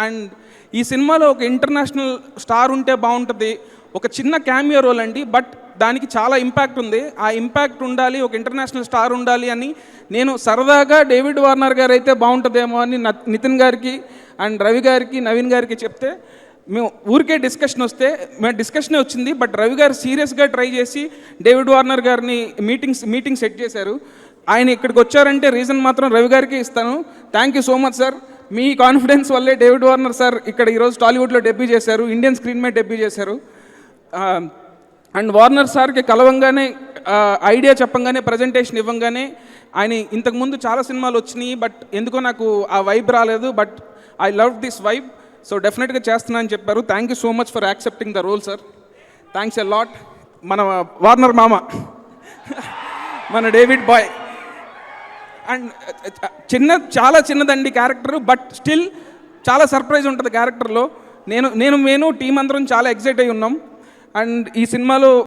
And ఈ సినిమాలో ఒక ఇంటర్నేషనల్ స్టార్ ఉంటే బాగుంటుంది. ఒక చిన్న క్యామియో రోల్ అండి, బట్ దానికి చాలా ఇంపాక్ట్ ఉంది. ఆ ఇంపాక్ట్ ఉండాలి, ఒక ఇంటర్నేషనల్ స్టార్ ఉండాలి అని నేను సరదాగా డేవిడ్ వార్నర్ గారు అయితే బాగుంటుందేమో అని నితిన్ గారికి అండ్ రవి గారికి నవీన్ గారికి చెప్తే, మేము ఊరికే డిస్కషన్ వస్తే మేము డిస్కషనే వచ్చింది, బట్ రవి గారు సీరియస్గా ట్రై చేసి డేవిడ్ వార్నర్ గారిని మీటింగ్ సెట్ చేశారు. ఆయన ఇక్కడికి వచ్చారంటే రీజన్ మాత్రం రవి గారికి ఇస్తాను. Thank you so much sir. Me confidence వల్లే డేవిడ్ వార్నర్ సార్ ఇక్కడ ఈరోజు టాలీవుడ్లో డెబ్యూ చేశారు, ఇండియన్ స్క్రీన్ మీద డెబ్యూ చేశారు. అండ్ వార్నర్ సార్కి కలవంగానే ఐడియా చెప్పంగానే ప్రజెంటేషన్ ఇవ్వంగానే ఆయన ఇంతకుముందు చాలా సినిమాలు వచ్చినాయి, బట్ ఎందుకో నాకు ఆ వైబ్ రాలేదు, but I love this vibe, so డెఫినెట్గా చేస్తున్నా అని చెప్పారు. Thank you so much for accepting the role sir. Thanks a lot. మన వార్నర్ మామ మన డేవిడ్ బాయ్. అండ్ చాలా చిన్నదండి క్యారెక్టర్, బట్ స్టిల్ చాలా సర్ప్రైజ్ ఉంటుంది క్యారెక్టర్లో. నేను టీం అందరం చాలా ఎక్సైట్ అయి ఉన్నాం. అండ్ ఈ సినిమాలో